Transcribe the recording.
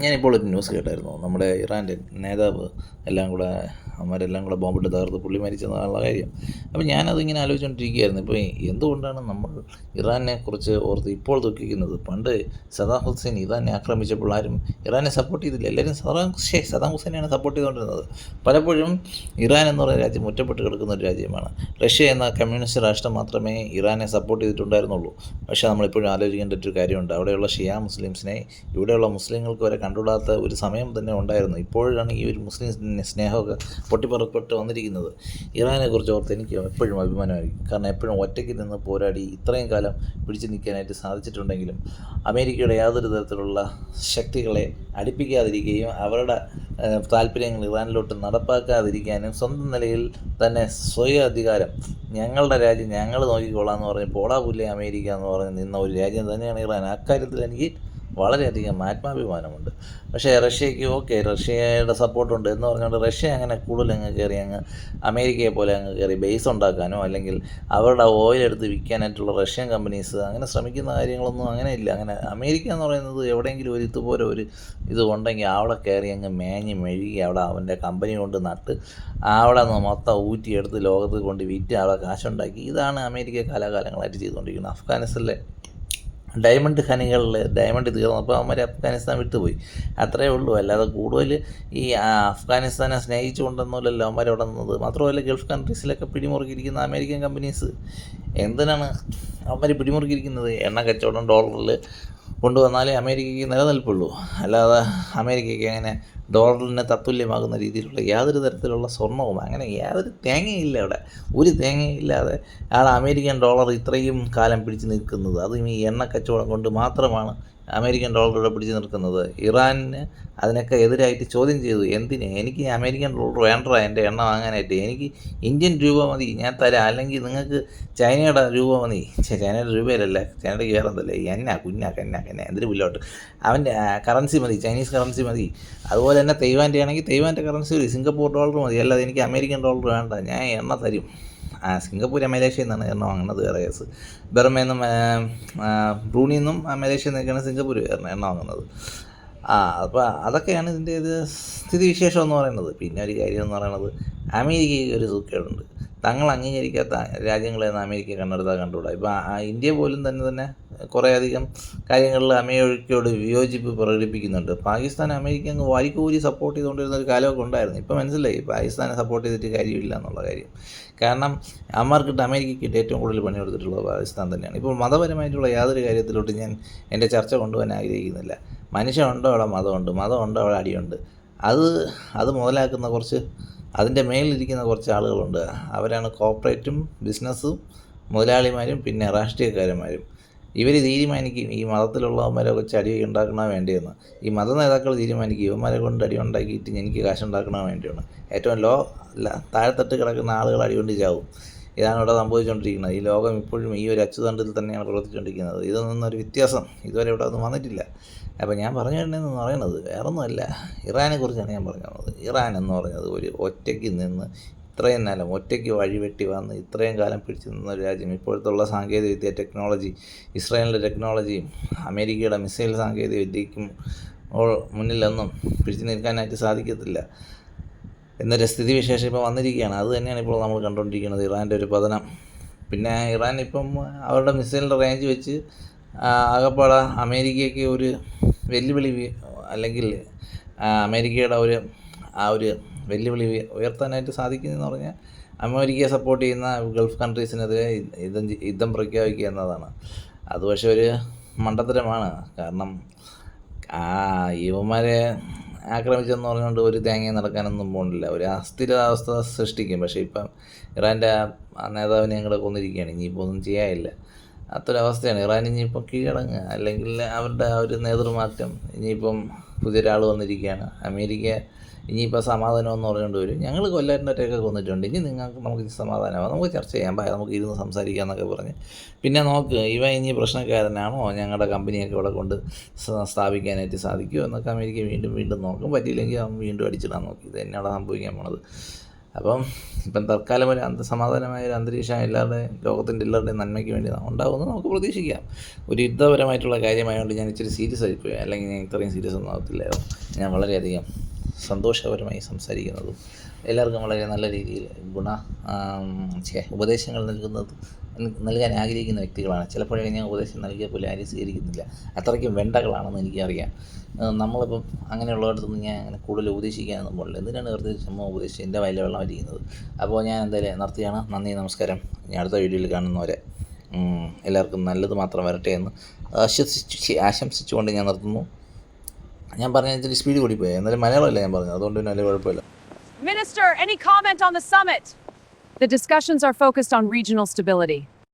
ഞാനിപ്പോൾ ഒരു ന്യൂസ് കേട്ടായിരുന്നു. നമ്മുടെ ഇറാൻ്റെ നേതാവ് അവന്മാരെല്ലാം കൂടെ ബോംബിട്ട് തകർത്ത് പുള്ളി മരിച്ചെന്നുള്ള കാര്യം. അപ്പോൾ ഞാനതിങ്ങനെ ആലോചിച്ചുകൊണ്ടിരിക്കുകയായിരുന്നു. ഇപ്പോൾ എന്തുകൊണ്ടാണ് നമ്മൾ ഇറാനെ കുറിച്ച് ഓർത്ത് ഇപ്പോൾ ദുഃഖിക്കുന്നത്? പണ്ട് സദാം ഹുസൈൻ ഇറാനെ ആക്രമിച്ചപ്പോൾ ആരും ഇറാനെ സപ്പോർട്ട് ചെയ്തില്ല. എല്ലാവരും സദാം ഹുസൈനെയാണ് സപ്പോർട്ട് ചെയ്തുകൊണ്ടിരുന്നത്. പലപ്പോഴും ഇറാൻ എന്ന് പറയുന്ന രാജ്യം ഒറ്റപ്പെട്ട് കിടക്കുന്ന ഒരു രാജ്യമാണ്. റഷ്യ എന്ന കമ്മ്യൂണിസ്റ്റ് രാഷ്ട്രം മാത്രമേ ഇറാനെ സപ്പോർട്ട് ചെയ്തിട്ടുണ്ടായിരുന്നുള്ളൂ. പക്ഷേ നമ്മളിപ്പോഴും ആലോചിക്കേണ്ട ഒരു കാര്യമുണ്ട്. അവിടെയുള്ള ഷിയ മുസ്ലിംസിനെ ഇവിടെയുള്ള മുസ്ലിങ്ങൾക്ക് വരെ കണ്ടുകൂടാത്ത ഒരു സമയം തന്നെ ഉണ്ടായിരുന്നു. ഇപ്പോഴാണ് ഈ ഒരു മുസ്ലിം സ്നേഹമൊക്കെ പൊട്ടിപ്പുറപ്പെട്ട് വന്നിരിക്കുന്നത്. ഇറാനെക്കുറിച്ച് ഓർത്ത് എനിക്ക് എപ്പോഴും അഭിമാനമായിരിക്കും. കാരണം എപ്പോഴും ഒറ്റയ്ക്ക് നിന്ന് പോരാടി ഇത്രയും കാലം പിടിച്ചു നിൽക്കാനായിട്ട് സാധിച്ചിട്ടുണ്ടെങ്കിലും അമേരിക്കയുടെ യാതൊരു തരത്തിലുള്ള ശക്തികളെ അടുപ്പിക്കാതിരിക്കുകയും അവരുടെ താല്പര്യങ്ങൾ ഇറാനിലോട്ട് നടപ്പാക്കാതിരിക്കാനും സ്വന്തം നിലയിൽ തന്നെ സ്വയ അധികാരം ഞങ്ങളുടെ രാജ്യം ഞങ്ങൾ നോക്കിക്കൊള്ളാം എന്ന് പറഞ്ഞ് പോടാ പുല്ലേ അമേരിക്ക എന്ന് പറഞ്ഞ് നിന്ന ഒരു രാജ്യം തന്നെയാണ് ഇറാൻ. അക്കാര്യത്തിൽ എനിക്ക് വളരെയധികം ആത്മാഭിമാനമുണ്ട്. പക്ഷേ റഷ്യയുടെ സപ്പോർട്ടുണ്ട് എന്ന് പറഞ്ഞുകൊണ്ട് റഷ്യ അങ്ങനെ കൂടുതൽ അങ്ങ് അമേരിക്കയെ പോലെ കയറി ബേസ് ഉണ്ടാക്കാനോ അല്ലെങ്കിൽ അവരുടെ ഓയിൽ എടുത്ത് വിൽക്കാനായിട്ടുള്ള റഷ്യൻ കമ്പനീസ് അങ്ങനെ ശ്രമിക്കുന്ന കാര്യങ്ങളൊന്നും അങ്ങനെ ഇല്ല. അങ്ങനെ അമേരിക്ക എന്ന് പറയുന്നത് എവിടെയെങ്കിലും ഒരു ഇതുപോലെ ഒരു ഇത് ഉണ്ടെങ്കിൽ അവിടെ കയറി അങ്ങ് മേഞ്ഞ് മെഴുകി അവിടെ അവൻ്റെ കമ്പനി കൊണ്ട് നട്ട് അവിടെ നിന്ന് മൊത്തം ഊറ്റിയെടുത്ത് ലോകത്ത് കൊണ്ട് വിറ്റ് അവിടെ കാശുണ്ടാക്കി. ഇതാണ് അമേരിക്ക കാലാകാലങ്ങളായിട്ട് ചെയ്തുകൊണ്ടിരിക്കുന്നത്. അഫ്ഗാനിസ്ഥാനിലെ ഡയമണ്ട് ഖനികളിൽ ഡയമണ്ട് തീർന്നപ്പോൾ അവന്മാർ അഫ്ഗാനിസ്ഥാൻ വിട്ടുപോയി, അത്രയേ ഉള്ളൂ. അല്ലാതെ കൂടുതൽ ഈ അഫ്ഗാനിസ്ഥാനെ സ്നേഹിച്ചുകൊണ്ടൊന്നുമല്ലല്ലോ അവന്മാർ അവിടെ നിന്നത്. മാത്രമല്ല ഗൾഫ് കൺട്രീസിലൊക്കെ പിടിമുറുക്കിയിരിക്കുന്ന അമേരിക്കൻ കമ്പനീസ് എന്തിനാണ് അവന്മാർ പിടിമുറുക്കിയിരിക്കുന്നത്? എണ്ണ കച്ചവടം ഡോളറിൽ കൊണ്ടുവന്നാലേ അമേരിക്കയ്ക്ക് നിലനിൽപ്പുള്ളൂ. അല്ലാതെ അമേരിക്കയ്ക്ക് അങ്ങനെ ഡോളറിന് തത്തുല്യമാകുന്ന രീതിയിലുള്ള യാതൊരു തരത്തിലുള്ള സ്വർണവും അങ്ങനെ യാതൊരു തേങ്ങയില്ല അവിടെ. ഒരു തേങ്ങയില്ലാതെ അമേരിക്കൻ ഡോളർ ഇത്രയും കാലം പിടിച്ച് നിൽക്കുന്നത് അതും ഈ എണ്ണ കച്ചവടം കൊണ്ട് മാത്രമാണ് അമേരിക്കൻ ഡോളറുടെ പിടിച്ച് നിൽക്കുന്നത്. ഇറാനിന് അതിനൊക്കെ എതിരായിട്ട് ചോദ്യം ചെയ്തു. എന്തിന്? എനിക്ക് അമേരിക്കൻ ഡോളർ വേണ്ട എൻ്റെ എണ്ണ വാങ്ങാനായിട്ട്, എനിക്ക് ഇന്ത്യൻ രൂപ മതി, ഞാൻ തരാം. അല്ലെങ്കിൽ നിങ്ങൾക്ക് ചൈനയുടെ രൂപ മതി. ചൈനയുടെ രൂപയിലല്ല, ചൈനയുടെ വേറെ എന്തല്ലേ കന്ന എന്തൊരു പുല്ലോട്ട് അവൻ്റെ കറൻസി മതി, ചൈനീസ് കറൻസി മതി. അതുപോലെ തന്നെ തൈവാൻ്റെ ആണെങ്കിൽ തൈവാൻ്റെ കറൻസി മതി, സിംഗപ്പൂർ ഡോളർ മതി. അല്ലാതെ എനിക്ക് അമേരിക്കൻ ഡോളർ വേണ്ട, ഞാൻ എണ്ണ തരും. സിംഗപ്പൂർ മലേഷ്യയിൽ നിന്നാണ് എണ്ണ വാങ്ങുന്നത് വേറെ കേസ്. ബർമയിൽ നിന്നും ബ്രൂണിയിൽ നിന്നും മലേഷ്യയിൽ നിന്നൊക്കെയാണ് സിംഗപ്പൂർ എണ്ണ വാങ്ങുന്നത്. അപ്പോൾ അതൊക്കെയാണ് ഇതിൻ്റെ സ്ഥിതിവിശേഷം എന്ന് പറയുന്നത്. പിന്നെ ഒരു കാര്യം എന്ന് പറയുന്നത്, അമേരിക്കയ്ക്ക് ഒരു സൂക്കേടുണ്ട്. തങ്ങൾ അംഗീകരിക്കാത്ത രാജ്യങ്ങളെന്ന് അമേരിക്ക കണ്ടുകൂടാ. ഇപ്പോൾ ഇന്ത്യ പോലും തന്നെ കുറേയധികം കാര്യങ്ങളിൽ അമേരിക്കയോട് വിയോജിപ്പ് പ്രകടിപ്പിക്കുന്നുണ്ട്. പാകിസ്ഥാൻ അമേരിക്ക അങ്ങ് വാരിക്കൂരി സപ്പോർട്ട് ചെയ്തുകൊണ്ടിരുന്ന ഒരു കാലമൊക്കെ ഉണ്ടായിരുന്നു. ഇപ്പോൾ മനസ്സിലായി പാകിസ്ഥാനെ സപ്പോർട്ട് ചെയ്തിട്ട് കാര്യമില്ല എന്നുള്ള കാര്യം. കാരണം അമ്മമാർക്കിട്ട് അമേരിക്കയ്ക്കിട്ട് ഏറ്റവും കൂടുതൽ പണിയെടുത്തിട്ടുള്ളത് പാകിസ്ഥാൻ തന്നെയാണ്. ഇപ്പോൾ മതപരമായിട്ടുള്ള യാതൊരു കാര്യത്തിലോട്ട് ഞാൻ എൻ്റെ ചർച്ച കൊണ്ടുപോകാൻ ആഗ്രഹിക്കുന്നില്ല. മനുഷ്യനുണ്ടോ അവിടെ മതമുണ്ടോ അവിടെ അടിയുണ്ട്. അത് മുതലാക്കുന്ന കുറച്ച് അതിൻ്റെ മേലിരിക്കുന്ന കുറച്ച് ആളുകളുണ്ട്. അവരാണ് കോർപ്പറേറ്റും ബിസിനസ്സും മുതലാളിമാരും പിന്നെ രാഷ്ട്രീയക്കാരന്മാരും. ഇവർ തീരുമാനിക്കും ഈ മതത്തിലുള്ളവന്മാരെ വെച്ച് അടി ഉണ്ടാക്കണോ വേണ്ടിയെന്ന്. ഈ മത നേതാക്കൾ തീരുമാനിക്കും ഇവന്മാരെ കൊണ്ട് അടി ഉണ്ടാക്കിയിട്ട് എനിക്ക് കാശുണ്ടാക്കണോ വേണ്ടിയാണ്. ഏറ്റവും താഴെത്തട്ട് കിടക്കുന്ന ആളുകൾ അടികൊണ്ട് ചാവും. ഇതാണ് ഇവിടെ സംഭവിച്ചുകൊണ്ടിരിക്കുന്നത്. ഈ ലോകം ഇപ്പോഴും ഈ ഒരു അച്ചുതണ്ടിൽ തന്നെയാണ് പ്രവർത്തിച്ചുകൊണ്ടിരിക്കുന്നത്. ഇതിൽ നിന്നൊരു വ്യത്യാസം ഇതുവരെ ഇവിടെ ഒന്നും വന്നിട്ടില്ല. അപ്പോൾ ഞാൻ പറഞ്ഞു തരണമെന്ന് പറയുന്നത് വേറൊന്നുമല്ല, ഇറാനെക്കുറിച്ചാണ് ഞാൻ പറഞ്ഞു തന്നത്. ഇറാൻ എന്ന് പറഞ്ഞത് ഒരു ഒറ്റയ്ക്ക് നിന്ന് ഇത്രയും കാലം ഒറ്റയ്ക്ക് വഴിവെട്ടി വന്ന് ഇത്രയും കാലം പിടിച്ചു നിന്ന ഒരു രാജ്യം. ഇപ്പോഴത്തുള്ള സാങ്കേതികവിദ്യ ടെക്നോളജി, ഇസ്രായേലിൻ്റെ ടെക്നോളജിയും അമേരിക്കയുടെ മിസൈൽ സാങ്കേതികവിദ്യയ്ക്കും മുന്നിലൊന്നും പിടിച്ചു നിൽക്കാനായിട്ട് സാധിക്കത്തില്ല എന്നൊരു സ്ഥിതിവിശേഷം ഇപ്പോൾ വന്നിരിക്കുകയാണ്. അത് തന്നെയാണ് ഇപ്പോൾ നമ്മൾ കണ്ടുകൊണ്ടിരിക്കുന്നത്, ഇറാൻ്റെ ഒരു പതനം. പിന്നെ ഇറാൻ ഇപ്പം അവരുടെ മിസൈലിൻ്റെ റേഞ്ച് വെച്ച് ആകപ്പാടെ അമേരിക്കയ്ക്ക് ഒരു വെല്ലുവിളി അല്ലെങ്കിൽ അമേരിക്കയുടെ ഒരു വെല്ലുവിളി ഉയർത്താനായിട്ട് സാധിക്കുന്നതെന്ന് പറഞ്ഞാൽ അമേരിക്കയെ സപ്പോർട്ട് ചെയ്യുന്ന ഗൾഫ് കൺട്രീസിനെതിരെ യുദ്ധം പ്രഖ്യാപിക്കുക എന്നതാണ്. അത് പക്ഷേ ഒരു മണ്ടത്തരമാണ്. കാരണം യുവന്മാരെ ആക്രമിച്ചെന്ന് പറഞ്ഞുകൊണ്ട് ഒരു തേങ്ങയും നടക്കാനൊന്നും പോകുന്നില്ല. ഒരു അസ്ഥിരാവസ്ഥ സൃഷ്ടിക്കും. പക്ഷേ ഇപ്പം ഇറാൻ്റെ നേതാവിനെ ഞങ്ങളെ കൊന്നിരിക്കുകയാണ്. ഇനിയിപ്പോൾ ഒന്നും ചെയ്യാനില്ല. അത്തൊരവസ്ഥയാണ്. ഇറാൻ ഇനിയിപ്പം കീഴടങ്ങുക അല്ലെങ്കിൽ അവരുടെ ഒരു നേതൃമാറ്റം. ഇനിയിപ്പം പുതിയൊരാൾ വന്നിരിക്കുകയാണ്. അമേരിക്ക ഇനിയിപ്പോൾ സമാധാനം എന്ന് പറഞ്ഞുകൊണ്ട് വരും. ഞങ്ങൾ കൊല്ലാറ്റിനൊക്കെ കൊന്നിട്ടുണ്ട്, ഇനി നമുക്ക് സമാധാനമാകും, നമുക്ക് ചർച്ച ചെയ്യാം, നമുക്ക് ഇരുന്ന് സംസാരിക്കാം എന്നൊക്കെ പറഞ്ഞ് പിന്നെ ഇനി പ്രശ്നക്കാരനാണോ, ഞങ്ങളുടെ കമ്പനിയൊക്കെ ഇവിടെ കൊണ്ട് സ്ഥാപിക്കാനായിട്ട് സാധിക്കുമോ എന്നൊക്കെ അമേരിക്ക വീണ്ടും നോക്കും. പറ്റിയില്ലെങ്കിൽ അവൻ വീണ്ടും അടിച്ചിടാൻ നോക്കി. ഇത് തന്നെയാണ് സംഭവിക്കാൻ പോണത്. അപ്പം തൽക്കാലം ഒരു സമാധാനമായ ഒരു അന്തരീക്ഷം എല്ലാവരുടെയും ലോകത്തിൻ്റെ എല്ലാവരുടെയും നന്മയ്ക്ക് വേണ്ടി ഉണ്ടാകുമെന്ന് നമുക്ക് പ്രതീക്ഷിക്കാം. ഒരു യുദ്ധപരമായിട്ടുള്ള കാര്യമായതുകൊണ്ട് ഞാൻ ഇച്ചിരി സീരിയസ് ആയിപ്പോയി, അല്ലെങ്കിൽ ഞാൻ ഇത്രയും സീരിയസ് ഒന്നും ആകത്തില്ലായിരുന്നു. ഞാൻ വളരെയധികം സന്തോഷപരമായി സംസാരിക്കുന്നതും എല്ലാവർക്കും വളരെ നല്ല രീതിയിൽ ഉപദേശങ്ങൾ നൽകാൻ ആഗ്രഹിക്കുന്ന വ്യക്തികളാണ്. ചിലപ്പോഴൊക്കെ ഞാൻ ഉപദേശം നൽകിയാൽ പോലും ആരും സ്വീകരിക്കുന്നില്ല. അത്രയ്ക്കും വെണ്ടകളാണെന്ന് എനിക്കറിയാം. നമ്മളിപ്പം അങ്ങനെയുള്ളവരടുത്തൊന്നും ഞാൻ അങ്ങനെ കൂടുതൽ ഉപദേശിക്കാനൊന്നും പോകില്ല. എന്തിനാണ് വെറുതെ ചുമ്മാ ഉപദേശിച്ച് എൻ്റെ വയലിൽ വെള്ളം അരിക്കുന്നത്. അപ്പോൾ ഞാൻ എന്തായാലും നിർത്തിയാണ്. നന്ദി, നമസ്കാരം. ഞാൻ അടുത്ത വീഡിയോയിൽ കാണുന്നവരെ എല്ലാവർക്കും നല്ലത് മാത്രം വരട്ടെ എന്ന് ആശംസിച്ചുകൊണ്ട് ഞാൻ നിർത്തുന്നു. ഞാൻ പറഞ്ഞ ഇത്തിരി സ്പീഡ് കൂടിപ്പോയി, എന്നാലും മലയാളമല്ല ഞാൻ പറഞ്ഞത്, അതുകൊണ്ട് പിന്നെ വലിയ കുഴപ്പമില്ല. Minister, any comment on the summit? The discussions are focused on regional stability.